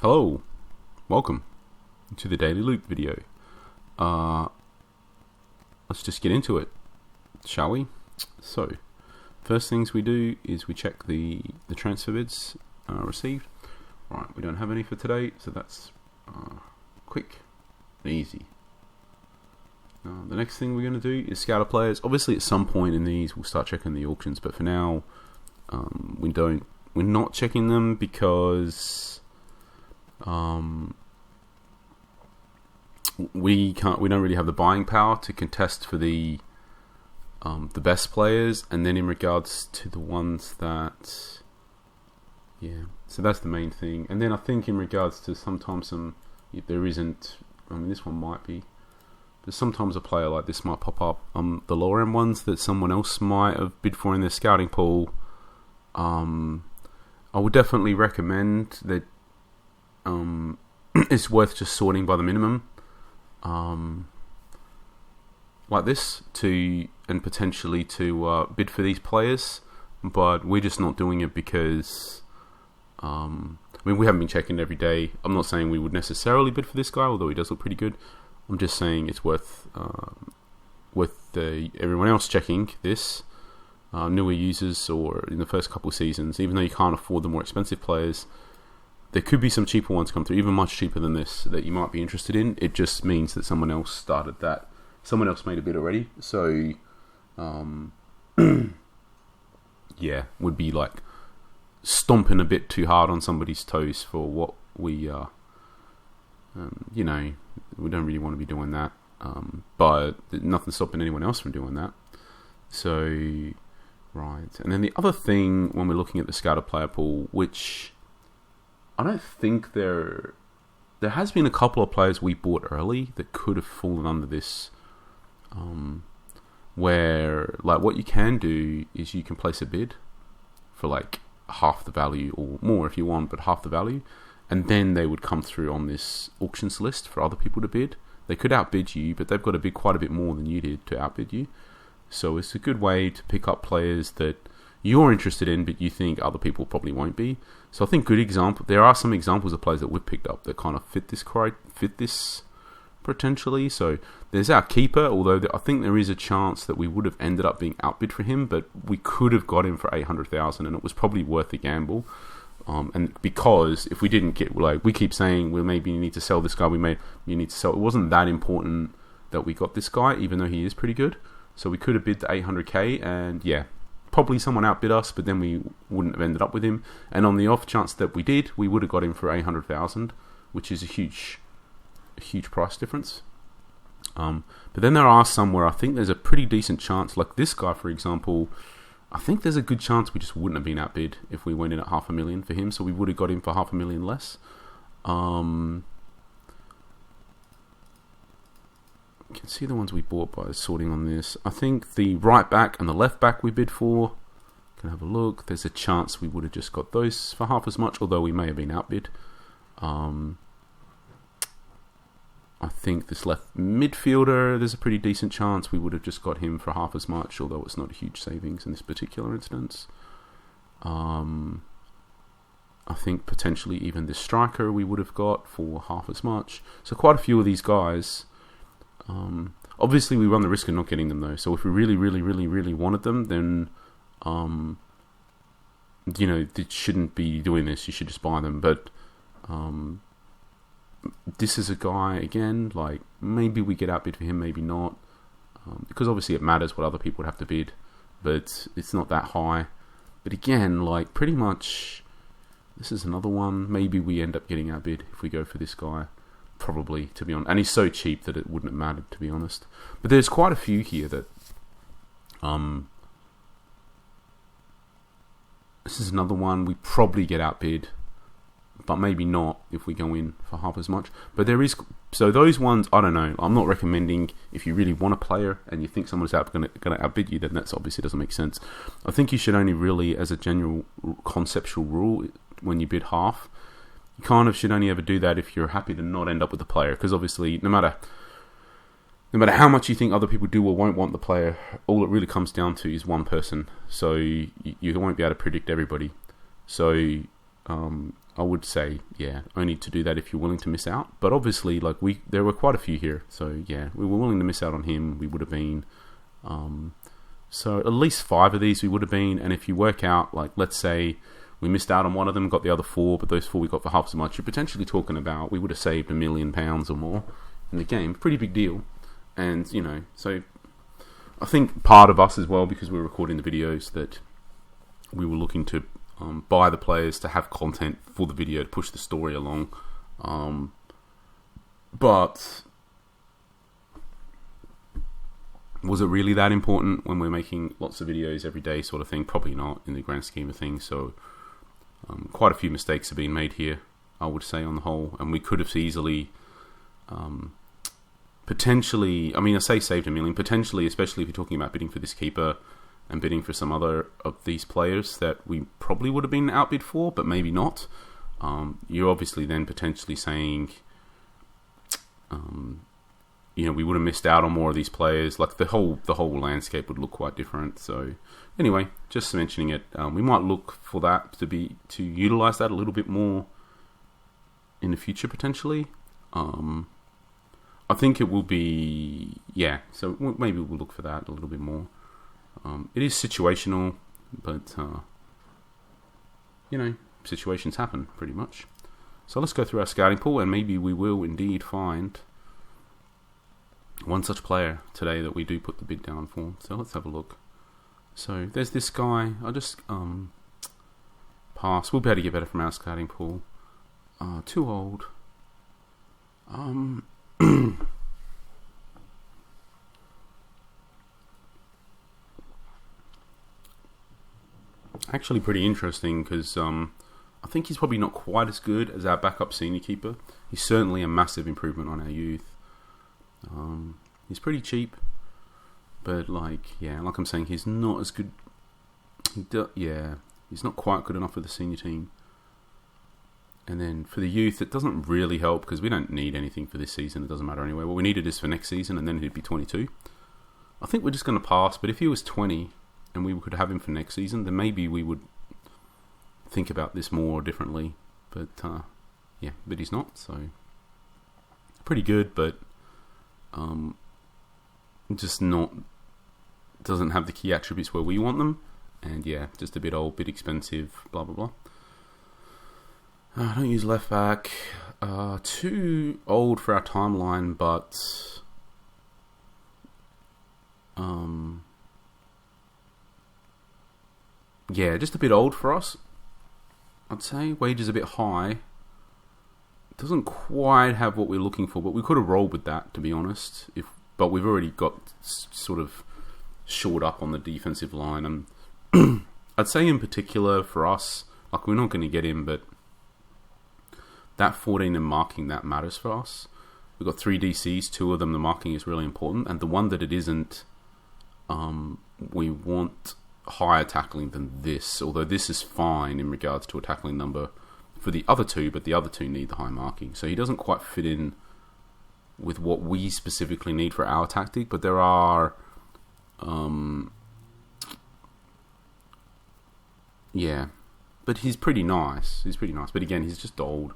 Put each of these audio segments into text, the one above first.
Hello, welcome to the Daily Loot video. Let's just get into it, shall we? So, first things we do is we check the transfer bids received. Right, we don't have any for today, so that's quick and easy. The next thing we're going to do is scout our players. Obviously, at some point in these, we'll start checking the auctions, but for now, we're not checking them because we don't really have the buying power to contest for the best players, and then in regards to the ones that, so that's the main thing. And then I think in regards to sometimes there isn't, this one might be, but sometimes a player like this might pop up, the lower end ones that someone else might have bid for in their scouting pool. I would definitely recommend that it's worth just sorting by the minimum, like this, and potentially to bid for these players, but we're just not doing it because we haven't been checking every day. I'm not saying we would necessarily bid for this guy, although he does look pretty good. I'm just saying it's worth everyone else checking this, newer users, or in the first couple of seasons. Even though you can't afford the more expensive players, there could be some cheaper ones come through, even much cheaper than this, that you might be interested in. It just means that someone else started that. Someone else made a bid already. So, would be like stomping a bit too hard on somebody's toes for what we, we don't really want to be doing that. But nothing's stopping anyone else from doing that. So, right. And then the other thing, when we're looking at the scouted player pool, which I don't think there has been a couple of players we bought early that could have fallen under this, where, like, what you can do is you can place a bid for like half the value, or more if you want, but half the value, and then they would come through on this auctions list for other people to bid. They could outbid you, but they've got to bid quite a bit more than you did to outbid you. So it's a good way to pick up players that you're interested in, but you think other people probably won't be. So I think there are some examples of players that we've picked up that kind of fit this potentially. So there's our keeper, although I think there is a chance that we would have ended up being outbid for him, but we could have got him for 800,000, and it was probably worth the gamble. And because if we didn't get, like, we keep saying, well, maybe you need to sell this guy, you need to sell. It wasn't that important that we got this guy, even though he is pretty good. So we could have bid the 800k, and probably someone outbid us, but then we wouldn't have ended up with him. And on the off chance that we did, we would have got him for 800,000, which is a huge price difference. But then there are some where I think there's a pretty decent chance, like this guy, for example. I think there's a good chance we just wouldn't have been outbid if we went in at 500,000 for him, so we would have got him for 500,000 less. You can see the ones we bought by sorting on this. I think the right back and the left back we bid for. Can have a look. There's a chance we would have just got those for half as much, although we may have been outbid. I think this left midfielder, there's a pretty decent chance we would have just got him for half as much, although it's not a huge savings in this particular instance. I think potentially even this striker we would have got for half as much. So quite a few of these guys. Obviously we run the risk of not getting them though, so if we really, really, really, really wanted them, then you shouldn't be doing this. You should just buy them. But this is a guy, again, like, maybe we get outbid for him, maybe not, because obviously it matters what other people would have to bid, but it's not that high. But again, like, pretty much this is another one. Maybe we end up getting outbid if we go for this guy. Probably, to be honest, and he's so cheap that it wouldn't have mattered, to be honest. But there's quite a few here that this is another one we probably get outbid, but maybe not if we go in for half as much. But there is, so those ones, I don't know. I'm not recommending, if you really want a player and you think someone's going to outbid you, then that's obviously doesn't make sense. I think you should only really, as a general conceptual rule, when you bid half, you kind of should only ever do that if you're happy to not end up with the player, because obviously no matter how much you think other people do or won't want the player, all it really comes down to is one person. So you won't be able to predict everybody. So I would say, yeah, only to do that if you're willing to miss out. But obviously, like there were quite a few here, so yeah, we were willing to miss out on him. We would have been, so at least 5 of these we would have been. And if you work out, like, let's say we missed out on one of them, got the other 4, but those 4 we got for half as much, you're potentially talking about we would have saved £1 million or more in the game. Pretty big deal. And, you know, so I think part of us as well, because we were recording the videos, that we were looking to buy the players to have content for the video to push the story along. But was it really that important when we're making lots of videos every day sort of thing? Probably not in the grand scheme of things. So quite a few mistakes have been made here, I would say, on the whole. And we could have easily potentially, I mean, I say saved $1 million, potentially, especially if you're talking about bidding for this keeper and bidding for some other of these players that we probably would have been outbid for, but maybe not. You're obviously then potentially saying, you know, we would have missed out on more of these players. Like the whole landscape would look quite different. So anyway, just mentioning it, we might look for that to utilize that a little bit more in the future potentially. I think it will be, yeah. So maybe we'll look for that a little bit more. It is situational, but, you know, situations happen pretty much. So let's go through our scouting pool, and maybe we will indeed find one such player today that we do put the bid down for. So let's have a look. So there's this guy. I'll just pass. We'll be able to get better from our scouting pool. Too old. Actually pretty interesting, because I think he's probably not quite as good as our backup senior keeper. He's certainly a massive improvement on our youth. He's pretty cheap, but like I'm saying, he's not as good. He's not quite good enough for the senior team. And then for the youth, it doesn't really help, because we don't need anything for this season. It doesn't matter anyway. What we needed is for next season, and then he'd be 22. I think we're just going to pass, but if he was 20 and we could have him for next season, then maybe we would think about this more differently. But but he's not, so pretty good, but just not, doesn't have the key attributes where we want them, and just a bit old, bit expensive, blah blah blah. I don't use left back. Too old for our timeline, but just a bit old for us, I'd say. Wages a bit high. Doesn't quite have what we're looking for, but we could have rolled with that, to be honest. But we've already got sort of shored up on the defensive line, and I'd say in particular for us, like, we're not going to get him, but that 14 and marking, that matters for us. We've got 3 DCs, 2 of them the marking is really important, and the one that it isn't, we want higher tackling than this, although this is fine in regards to a tackling number for the other 2, but the other 2 need the high marking. So he doesn't quite fit in with what we specifically need for our tactic, but there are but he's pretty nice. But again, he's just old.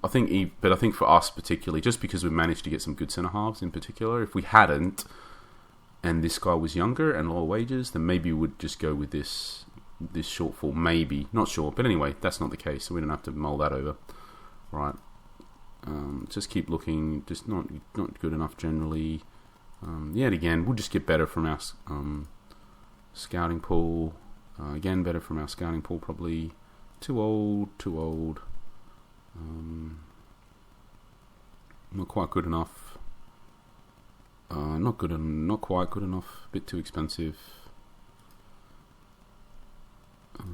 I think for us particularly, just because we've managed to get some good centre halves in particular, if we hadn't, and this guy was younger and lower wages, then maybe we would just go with this shortfall. Maybe, not sure, but anyway, that's not the case, so we don't have to mull that over. Right. Just keep looking. Just not good enough generally. Yet again, we'll just get better from our scouting pool. Again, better from our scouting pool probably. Too old. Not quite good enough. Not quite good enough. A bit too expensive. I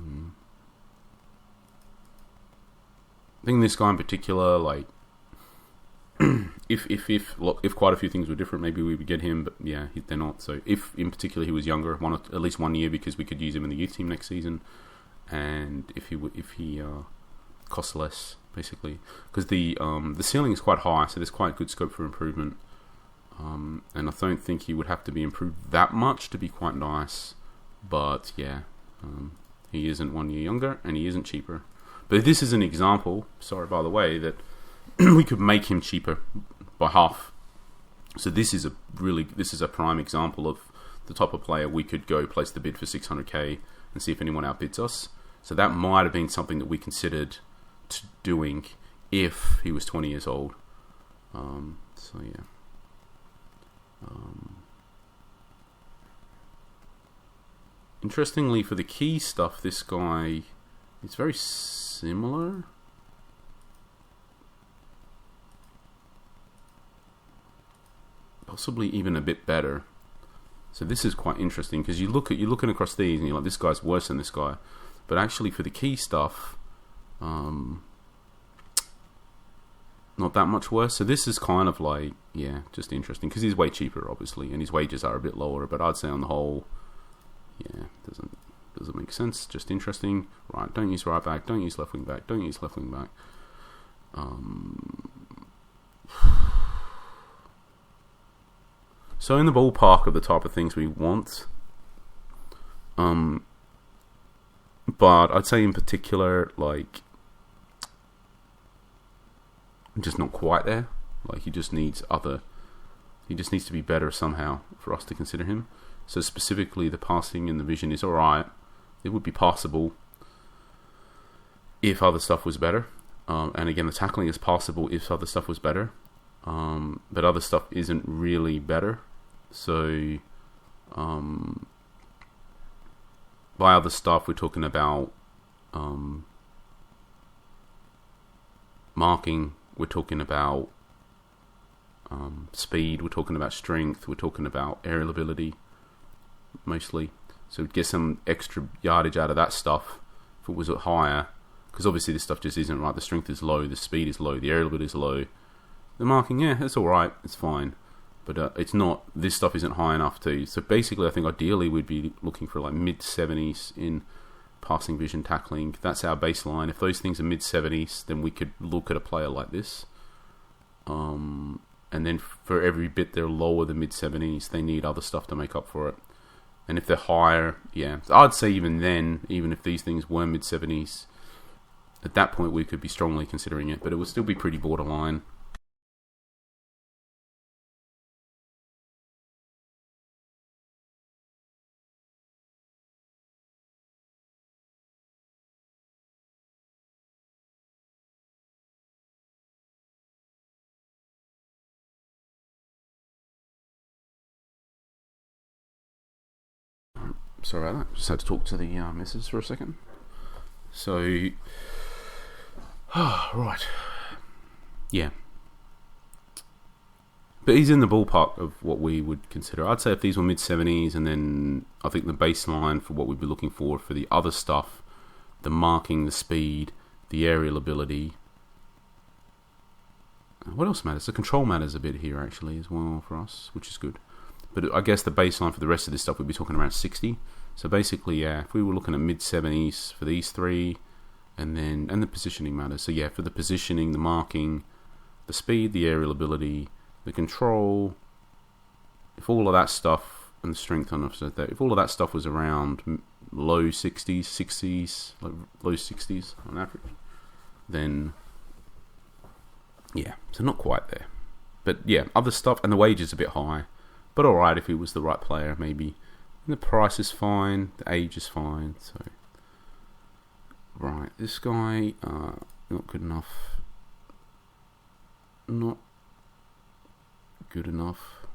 think this guy in particular, like, if quite a few things were different, maybe we would get him, but they're not. So if in particular he was younger, at least 1 year, because we could use him in the youth team next season, and if he costs less, basically, because the ceiling is quite high, so there's quite good scope for improvement. And I don't think he would have to be improved that much to be quite nice, but he isn't 1 year younger, and he isn't cheaper. But this is an example, sorry by the way, that we could make him cheaper by half. So this is a prime example of the type of player we could go place the bid for 600k and see if anyone outbids us. So that might have been something that we considered doing if he was 20 years old. So yeah. Interestingly, for the key stuff, this guy is very similar. Possibly even a bit better. So this is quite interesting because you're looking across these and you're like, this guy's worse than this guy. But actually, for the key stuff, not that much worse. So this is kind of like, yeah, just interesting because he's way cheaper, obviously, and his wages are a bit lower. But I'd say on the whole, yeah, doesn't make sense. Just interesting. Right, don't use right back. Don't use left wing back. Don't use left wing back. So in the ballpark of the type of things we want. But I'd say in particular, like, just not quite there. Like, he just needs to be better somehow for us to consider him. So specifically, the passing and the vision is alright. It would be passable if other stuff was better. And again, the tackling is passable if other stuff was better. But other stuff isn't really better. So, by other stuff, we're talking about marking, we're talking about speed, we're talking about strength, we're talking about aerial ability, mostly. So get some extra yardage out of that stuff if it was higher, because obviously this stuff just isn't right. The strength is low, the speed is low, the aerial ability is low. The marking, yeah, it's alright, it's fine. But it's not, this stuff isn't high enough too. So basically, I think ideally we'd be looking for like mid-70s in passing, vision, tackling. That's our baseline. If those things are mid-70s, then we could look at a player like this. And then for every bit they're lower than mid-70s, they need other stuff to make up for it. And if they're higher, yeah, I'd say even then, even if these things were mid-70s, at that point we could be strongly considering it. But it would still be pretty borderline. Sorry about that. Just had to talk to the missus for a second. So, right, yeah. But he's in the ballpark of what we would consider. I'd say if these were mid-70s, and then I think the baseline for what we'd be looking for the other stuff, the marking, the speed, the aerial ability. What else matters? The control matters a bit here, actually, as well for us, which is good. But I guess the baseline for the rest of this stuff, we'd be talking around 60. So basically, yeah, if we were looking at mid-70s for these three, and the positioning matters. So yeah, for the positioning, the marking, the speed, the aerial ability, the control, if all of that stuff, and the strength on offset that, if all of that stuff was around low 60s, like low 60s on average, then yeah, so not quite there. But yeah, other stuff, and the wage is a bit high. But alright if he was the right player, maybe. And the price is fine, the age is fine, so... Right, this guy, not good enough. Not good enough.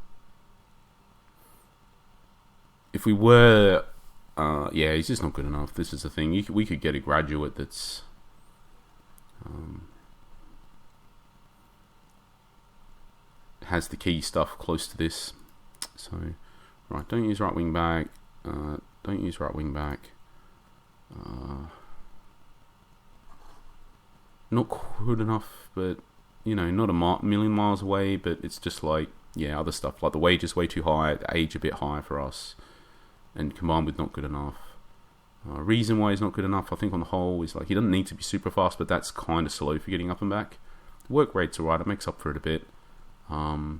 If we were... yeah, he's just not good enough. This is the thing. We could get a graduate that's... has the key stuff close to this. So, right, don't use right wing back. Don't use right wing back. Not good enough, but you know, not a million miles away. But it's just like, yeah, other stuff like the wage is way too high, the age a bit high for us, and combined with not good enough. Reason why he's not good enough, I think on the whole, is like he doesn't need to be super fast, but that's kind of slow for getting up and back. Work rate's alright; it makes up for it a bit. So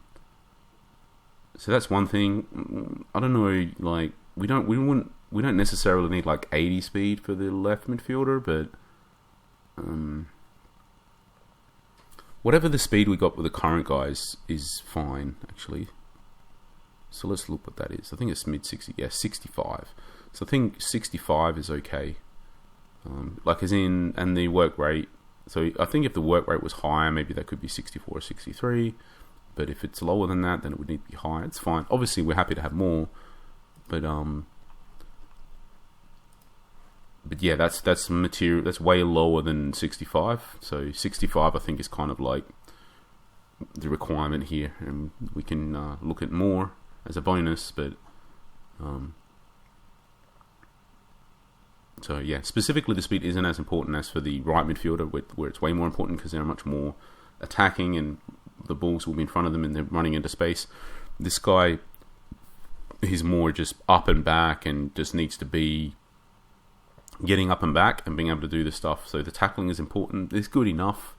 that's one thing. I don't know, like we don't necessarily need like 80 speed for the left midfielder, but Whatever the speed we got with the current guys is fine, actually. So let's look what that is. I think it's mid 60, yeah, 65. So I think 65 is okay. Like as in, and the work rate. So I think if the work rate was higher, maybe that could be 64 or 63. But if it's lower than that, then it would need to be higher. It's fine. Obviously, we're happy to have more. But yeah, that's material. That's way lower than 65. So 65, I think, is kind of like the requirement here, and we can look at more as a bonus. But so yeah, specifically the speed isn't as important as for the right midfielder, where it's way more important because they're much more attacking, and the balls will be in front of them, and they're running into space. This guy, he's more just up and back, and just needs to be getting up and back and being able to do the stuff. So the tackling is important. It's good enough.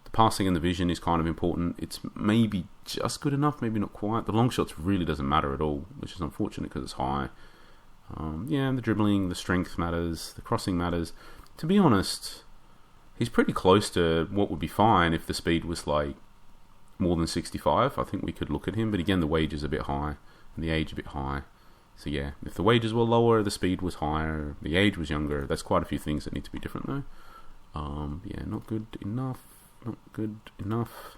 The passing and the vision is kind of important. It's maybe just good enough, maybe not quite. The long shots really doesn't matter at all, which is unfortunate because it's high. Yeah, the dribbling, the strength matters, the crossing matters. To be honest, he's pretty close to what would be fine if the speed was like more than 65. I think we could look at him, but again, the wage is a bit high and the age a bit high. So yeah, if the wages were lower, the speed was higher, the age was younger. That's quite a few things that need to be different though. Yeah, not good enough. Not good enough.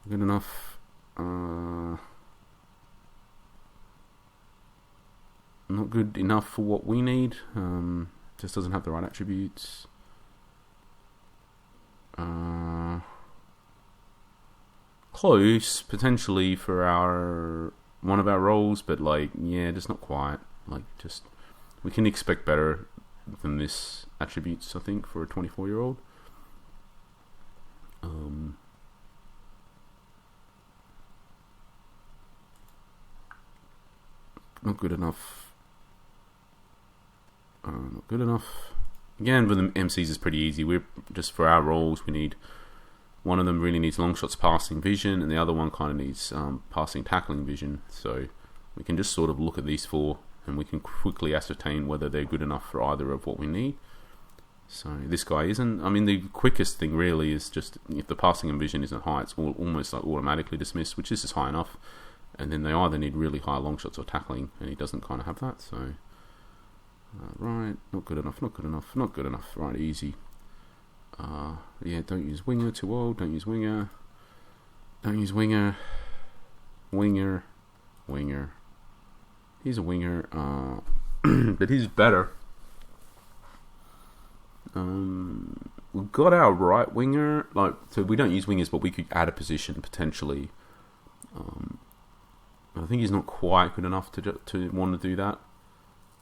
Good enough. Not good enough for what we need. Just doesn't have the right attributes. Close potentially for one of our roles, but like, yeah, just not quite. Like, just we can expect better than this attributes, I think, for a 24-year-old. Not good enough. Not good enough. Again, with the MCs is pretty easy. We're just, for our roles, we need, one of them really needs long shots passing vision, and the other one kind of needs passing tackling vision. So we can just sort of look at these four, and we can quickly ascertain whether they're good enough for either of what we need. So this guy isn't. I mean, the quickest thing really is just, if the passing and vision isn't high, it's almost like automatically dismissed, which is just high enough. And then they either need really high long shots or tackling, and he doesn't kind of have that. So right, not good enough, not good enough, not good enough. Right, easy. Yeah, don't use winger, too old. Don't use winger. Don't use winger. Winger. He's a winger, but he's better. We've got our right winger, like, so we don't use wingers, but we could add a position potentially. I think he's not quite good enough to want to do that.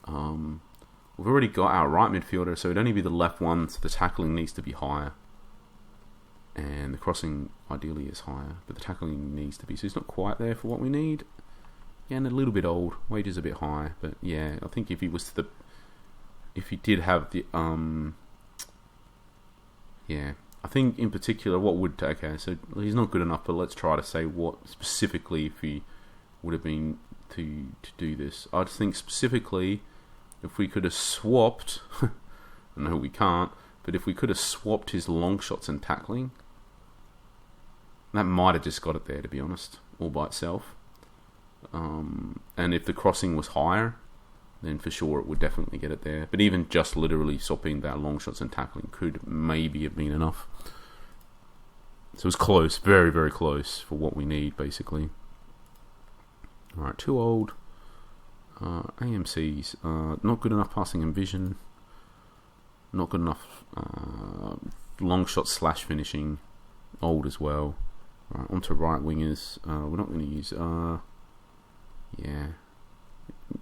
We've already got our right midfielder, so it'd only be the left one, so the tackling needs to be higher. And the crossing ideally is higher, but the tackling needs to be, so he's not quite there for what we need. Yeah, and a little bit old, wages a bit high, but yeah, I think if he was if he did have the, yeah, I think in particular okay, so he's not good enough, but let's try to say what specifically if he would have been to do this. I just think specifically, if we could have swapped, no we can't, but if we could have swapped his long shots and tackling, that might have just got it there, to be honest, all by itself. And if the crossing was higher, then for sure it would definitely get it there. But even just literally swapping that long shots and tackling could maybe have been enough. So it was close, very, very close for what we need, basically. Alright, too old. AMCs, not good enough passing and vision. Not good enough long shot / finishing. Old as well. Right, onto right wingers. We're not going to use... yeah.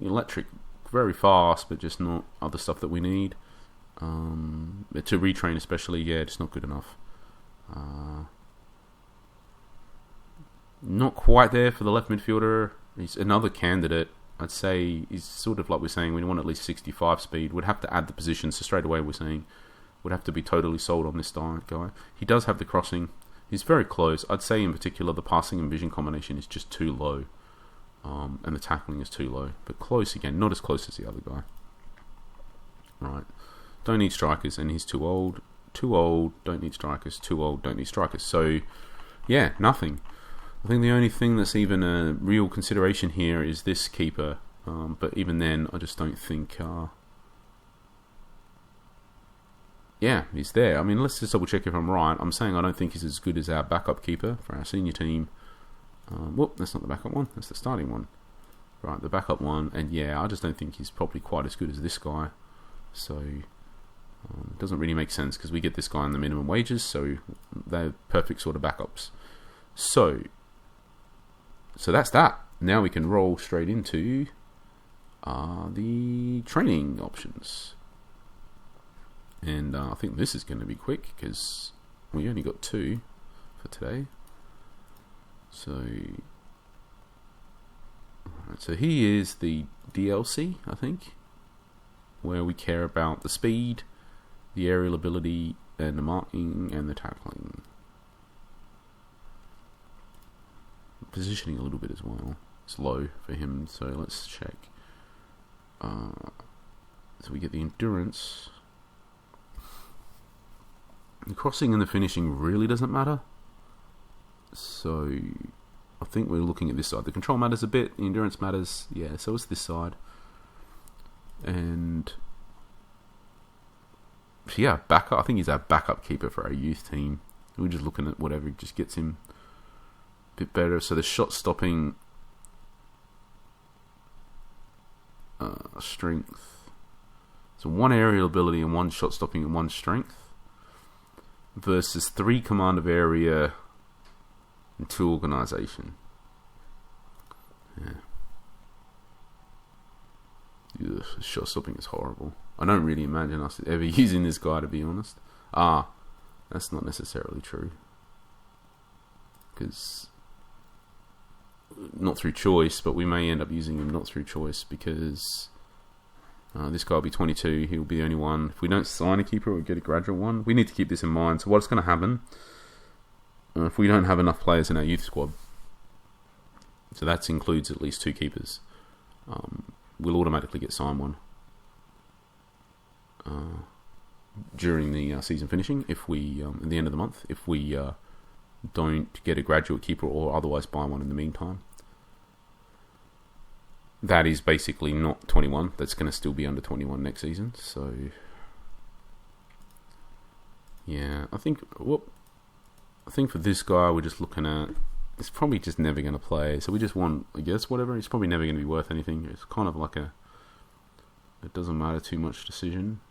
Electric, very fast, but just not other stuff that we need. To retrain especially, yeah, just not good enough. Not quite there for the left midfielder. He's another candidate. I'd say he's sort of like we're saying, we want at least 65 speed. We'd have to add the position, so straight away we're saying we'd have to be totally sold on this guy. He does have the crossing. He's very close. I'd say in particular the passing and vision combination is just too low. And the tackling is too low. But close again, not as close as the other guy. Right. Don't need strikers, and he's too old. too old, don't need strikers. Too old, don't need strikers. So, yeah, nothing. I think the only thing that's even a real consideration here is this keeper. But even then, I just don't think... yeah, he's there. I mean, let's just double check if I'm right. I'm saying I don't think he's as good as our backup keeper for our senior team. Whoop, that's not the backup one. That's the starting one. Right, the backup one. And yeah, I just don't think he's probably quite as good as this guy. So... it doesn't really make sense because we get this guy on the minimum wages, so they're perfect sort of backups. So that's that. Now we can roll straight into the training options. And I think this is going to be quick because we only got 2 for today. So here is the DLC, I think, where we care about the speed, the aerial ability, and the marking, and the tackling. Positioning a little bit as well. It's low for him, so let's check. So we get the endurance. The crossing and the finishing really doesn't matter. So I think we're looking at this side. The control matters a bit, the endurance matters. Yeah, so it's this side. And... yeah, backup. I think he's our backup keeper for our youth team. We're just looking at whatever just gets him a bit better. So the shot stopping, strength. So 1 aerial ability and 1 shot stopping and 1 strength versus 3 command of area and 2 organization. Yeah. Ugh, shot stopping is horrible. I don't really imagine us ever using this guy, to be honest. That's not necessarily true. Because... not through choice, but we may end up using him not through choice because... this guy will be 22, he'll be the only one. If we don't sign a keeper, we'll get a graduate one. We need to keep this in mind. So what's going to happen... if we don't have enough players in our youth squad... so that includes at least 2 keepers... we'll automatically get signed one. During the season finishing, if we at the end of the month, if we don't get a graduate keeper or otherwise buy one in the meantime. That is basically not 21. That's going to still be under 21 next season. So yeah, I think for this guy we're just looking at, it's probably just never going to play. So we just want, I guess, whatever. It's probably never going to be worth anything. It's kind of like a, it doesn't matter too much decision.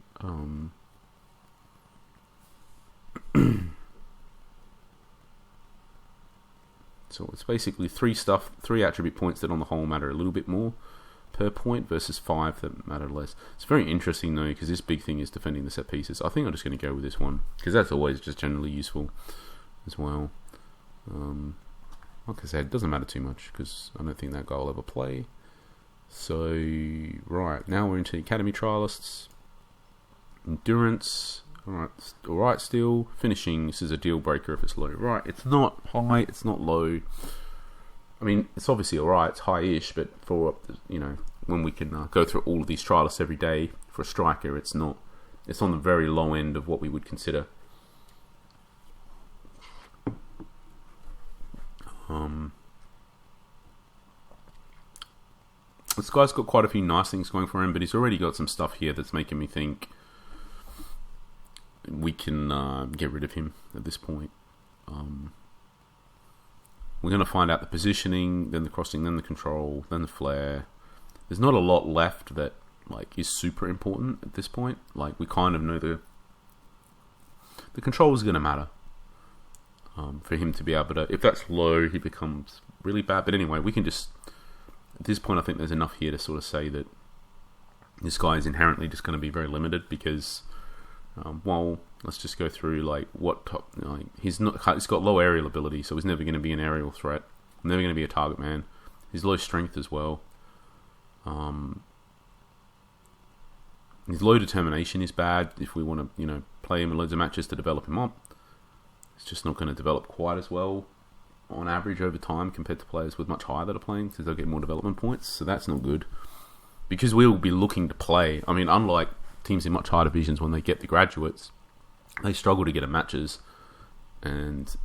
So it's basically 3 attribute points that on the whole matter a little bit more per point versus 5 that matter less. It's very interesting though, because this big thing is defending the set pieces. I think I'm just going to go with this one because that's always just generally useful as well. Like I said, it doesn't matter too much because I don't think that guy will ever play. So right, now we're into the academy trialists. Endurance, alright still. Finishing, this is a deal breaker if it's low. Right, it's not high, it's not low. I mean, it's obviously alright, it's high-ish, but for, when we can go through all of these trialists every day, for a striker, it's not. It's on the very low end of what we would consider. This guy's got quite a few nice things going for him, but he's already got some stuff here that's making me think we can get rid of him at this point. We're going to find out the positioning, then the crossing, then the control, then the flare. There's not a lot left that is super important at this point. We kind of know the control is going to matter for him to be able to. If that's low, he becomes really bad. But anyway, we can just, at this point, I think there's enough here to sort of say that this guy is inherently just going to be very limited because, let's just go through what top. He's got low aerial ability, so he's never going to be an aerial threat. Never going to be a target man. He's low strength as well. His low determination is bad if we want to, play him in loads of matches to develop him up. It's just not going to develop quite as well on average over time compared to players with much higher that are playing because they'll get more development points, so that's not good. Because we will be looking to play, unlike teams in much higher divisions when they get the graduates, they struggle to get at matches, and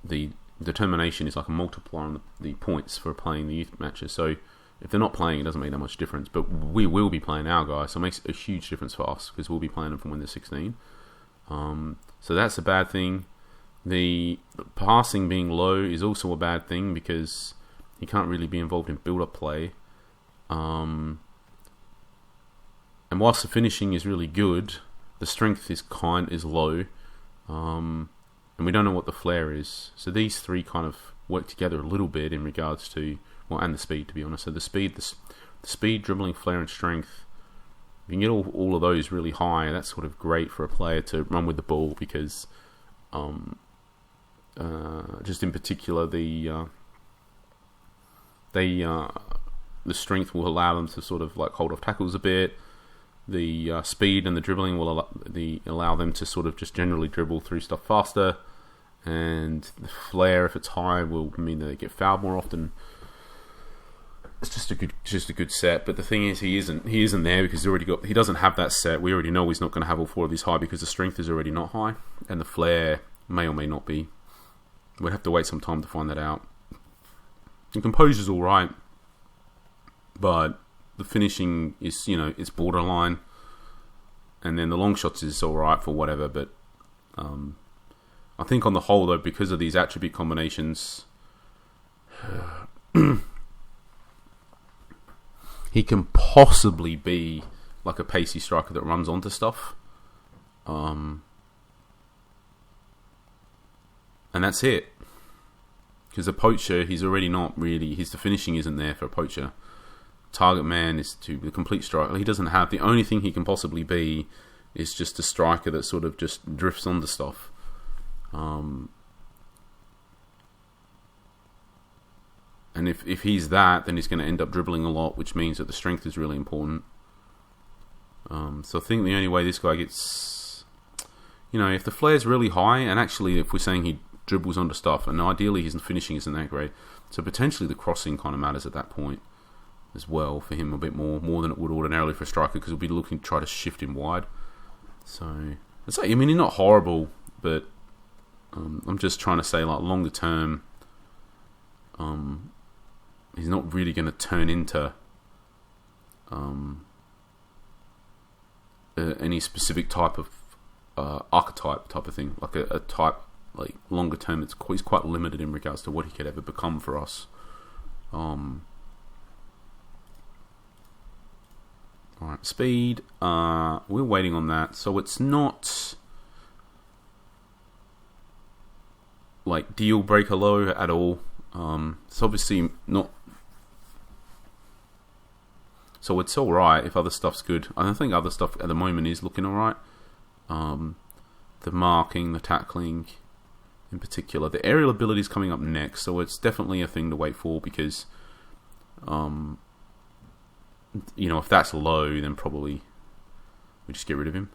the determination is like a multiplier on the points for playing the youth matches. So if they're not playing, it doesn't make that much difference. But we will be playing our guys, so it makes a huge difference for us because we'll be playing them from when they're 16. So that's a bad thing. The passing being low is also a bad thing because he can't really be involved in build-up play. And whilst the finishing is really good, the strength is low. And we don't know what the flair is. So these three kind of work together a little bit in regards to, and the speed, to be honest. So the speed, dribbling, flair, and strength. If you can get all of those really high, that's sort of great for a player to run with the ball because, just in particular, the strength will allow them to sort of like hold off tackles a bit. The speed and the dribbling will allow them to sort of just generally dribble through stuff faster, and the flair, if it's high, will mean that they get fouled more often. It's just a good set. But the thing is, he isn't there because he doesn't have that set. We already know he's not going to have all four of these high because the strength is already not high, and the flair may or may not be. We'd have to wait some time to find that out. The composure's all right, but the finishing is, it's borderline, and then the long shots is all right for whatever. But I think on the whole, though, because of these attribute combinations, he can possibly be like a pacey striker that runs onto stuff, and that's it. Because a poacher, he's already not really. The finishing isn't there for a poacher. Target man is to the complete striker. He doesn't have, the only thing he can possibly be is just a striker that sort of just drifts onto stuff. And if he's that, then he's going to end up dribbling a lot, which means that the strength is really important. So I think the only way this guy gets, if the flair's really high, and actually if we're saying he dribbles onto stuff, and ideally his finishing isn't that great, so potentially the crossing kind of matters at that point as well for him a bit more than it would ordinarily for a striker, because we'll be looking to try to shift him wide. So he's not horrible, but I'm just trying to say, like, longer term, he's not really going to turn into any specific type of archetype type of thing, like a type, like longer term. He's quite limited in regards to what he could ever become for us. Alright, speed, we're waiting on that, so it's not like deal breaker low at all. It's obviously not, so it's alright if other stuff's good. I don't think other stuff at the moment is looking alright. The marking, the tackling in particular. The aerial ability is coming up next, so it's definitely a thing to wait for, because if that's low, then probably we just get rid of him.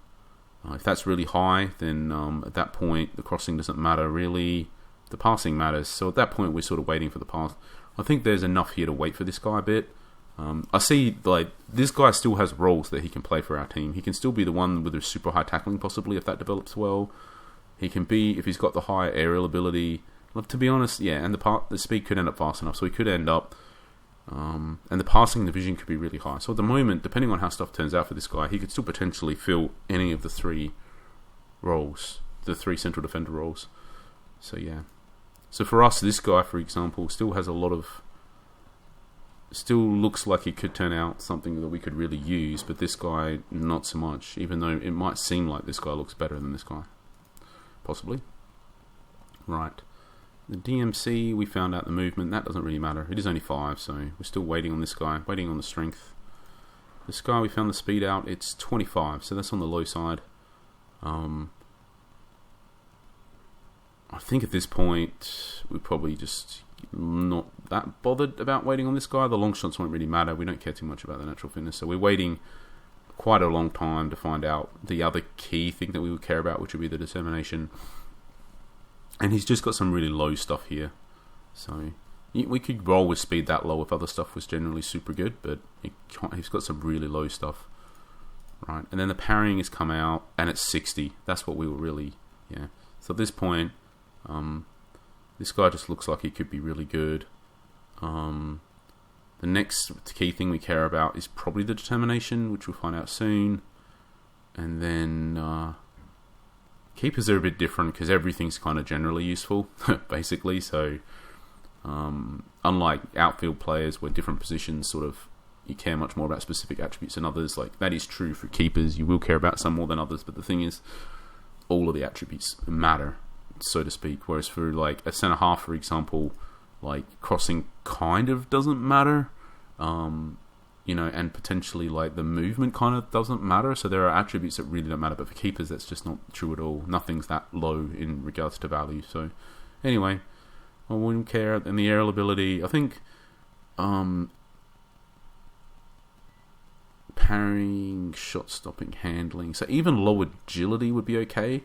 If that's really high, then at that point the crossing doesn't matter really. The passing matters. So at that point we're sort of waiting for the pass. I think there's enough here to wait for this guy a bit. I see, like, this guy still has roles that he can play for our team. He can still be the one with the super high tackling, possibly, if that develops well. He can be, if he's got the high aerial ability. Look, to be honest, yeah, and the speed could end up fast enough, so he could end up, and the passing and the vision could be really high. So at the moment, depending on how stuff turns out for this guy, he could still potentially fill any of the three roles, the three central defender roles. So yeah. So for us, this guy, for example, still looks like he could turn out something that we could really use, but this guy, not so much, even though it might seem like this guy looks better than this guy. Possibly. Right. The DMC, we found out the movement. That doesn't really matter. It is only 5, so we're still waiting on this guy, waiting on the strength. This guy, we found the speed out. It's 25, so that's on the low side. I think at this point, we're probably just not that bothered about waiting on this guy. The long shots won't really matter. We don't care too much about the natural fitness, so we're waiting quite a long time to find out the other key thing that we would care about, which would be the determination. And he's just got some really low stuff here, so we could roll with speed that low if other stuff was generally super good, but he's got some really low stuff. right? And then the parrying has come out, and it's 60. That's what we were really, yeah. So at this point, this guy just looks like he could be really good. The next key thing we care about is probably the determination, which we'll find out soon. And then keepers are a bit different because everything's kind of generally useful, basically. So unlike outfield players where different positions sort of you care much more about specific attributes than others, like that is true for keepers. You will care about some more than others, but the thing is, all of the attributes matter, so to speak. Whereas for like a centre half, for example, like crossing kind of doesn't matter, and potentially like the movement kind of doesn't matter. So there are attributes that really don't matter, but for keepers that's just not true at all. Nothing's that low in regards to value. So anyway, I wouldn't care. And the aerial ability, I think parrying, shot stopping, handling, so even low agility would be okay.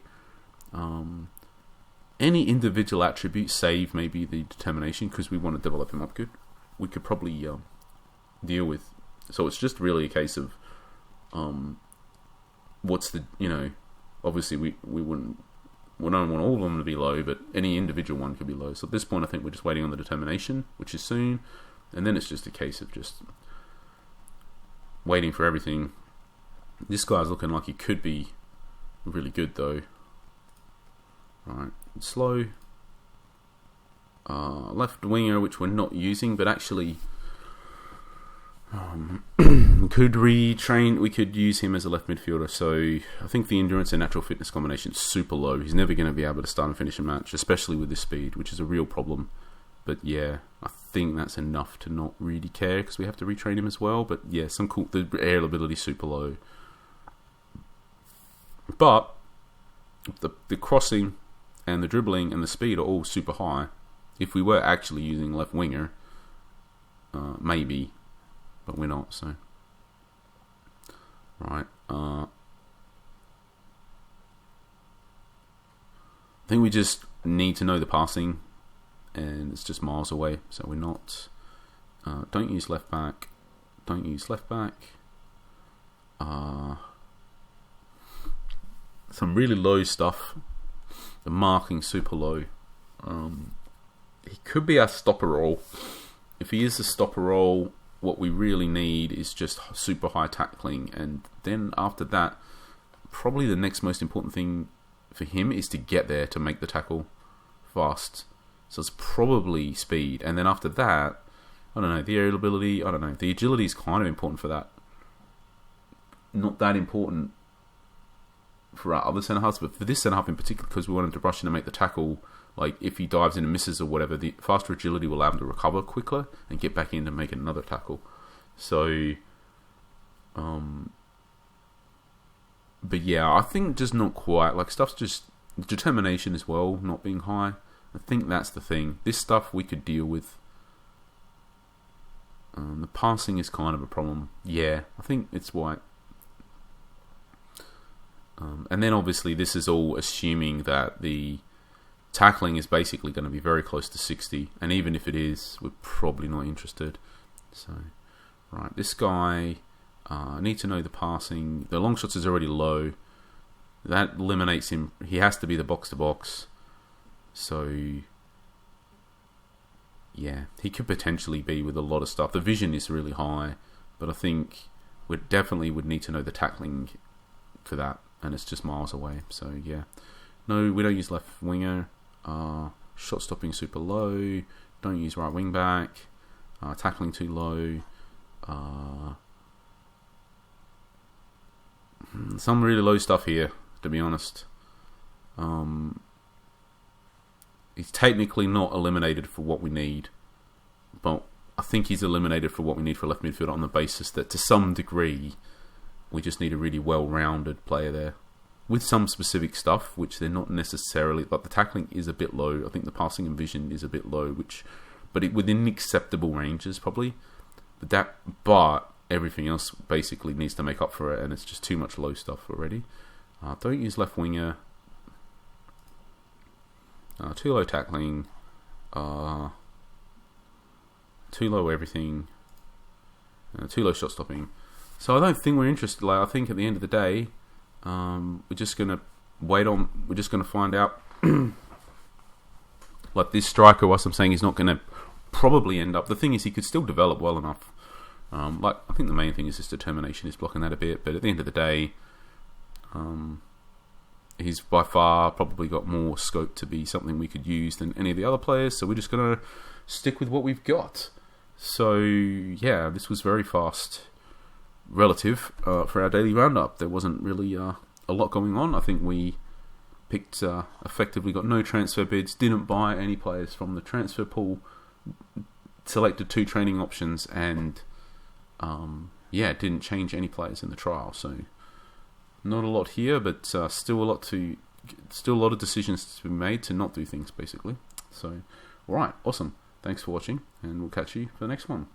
Any individual attribute, save maybe the determination, because we want to develop him up good, we could probably deal with. So it's just really a case of what's the, obviously we don't want all of them to be low, but any individual one could be low. So at this point I think we're just waiting on the determination, which is soon, and then it's just a case of just waiting for everything. This guy's looking like he could be really good though. Right, slow. Left winger, which we're not using, but actually could retrain. We could use him as a left midfielder. So I think the endurance and natural fitness combination is super low. He's never going to be able to start and finish a match, especially with his speed, which is a real problem. But yeah, I think that's enough to not really care because we have to retrain him as well. But yeah, some cool. The aerial ability is super low, but the crossing and the dribbling and the speed are all super high. If we were actually using left winger, maybe, but we're not. So right, I think we just need to know the passing. And it's just miles away, so we're not. Don't use left back. Don't use left back. Some really low stuff. The marking super low. He could be our stopper role. If he is a stopper role, what we really need is just super high tackling, and then after that, probably the next most important thing for him is to get there to make the tackle fast. So it's probably speed. And then after that, I don't know, the aerial ability, I don't know. The agility is kind of important for that. Not that important for our other centre halves, but for this centre half in particular, because we want him to rush in and make the tackle. Like, if he dives in and misses or whatever, the faster agility will allow him to recover quicker and get back in and make another tackle. So, but yeah, I think just not quite. Like, stuff's just determination as well, not being high. I think that's the thing. This stuff we could deal with. The passing is kind of a problem. Yeah, I think it's white. And then obviously this is all assuming that the tackling is basically going to be very close to 60. And even if it is, we're probably not interested. So, right, this guy, need to know the passing. The long shots is already low. That eliminates him. He has to be the box-to-box. So, yeah, he could potentially be with a lot of stuff. The vision is really high, but I think we definitely would need to know the tackling for that, and it's just miles away. So, yeah. No, we don't use left winger. Shot stopping super low. Don't use right wing back. Tackling too low. Some really low stuff here, to be honest. He's technically not eliminated for what we need, but I think he's eliminated for what we need for left midfield on the basis that to some degree we just need a really well-rounded player there with some specific stuff which they're not necessarily, like the tackling is a bit low. I think the passing and vision is a bit low, but within acceptable ranges probably. But everything else basically needs to make up for it, and it's just too much low stuff already. Don't use left winger. Too low tackling, too low everything, too low shot stopping. So I don't think we're interested. Like, I think at the end of the day, we're just gonna wait on. We're just gonna find out. Like this striker, what I'm saying, is not gonna probably end up. The thing is, he could still develop well enough. Like, I think the main thing is his determination is blocking that a bit. But at the end of the day, he's by far probably got more scope to be something we could use than any of the other players. So we're just gonna stick with what we've got. So yeah, this was very fast. Relative for our daily roundup. There wasn't really a lot going on. I think we picked effectively, got no transfer bids, didn't buy any players from the transfer pool, selected 2 training options, and didn't change any players in the trial. So not a lot here, but still a lot of decisions to be made to not do things, basically. So alright, awesome. Thanks for watching, and we'll catch you for the next one.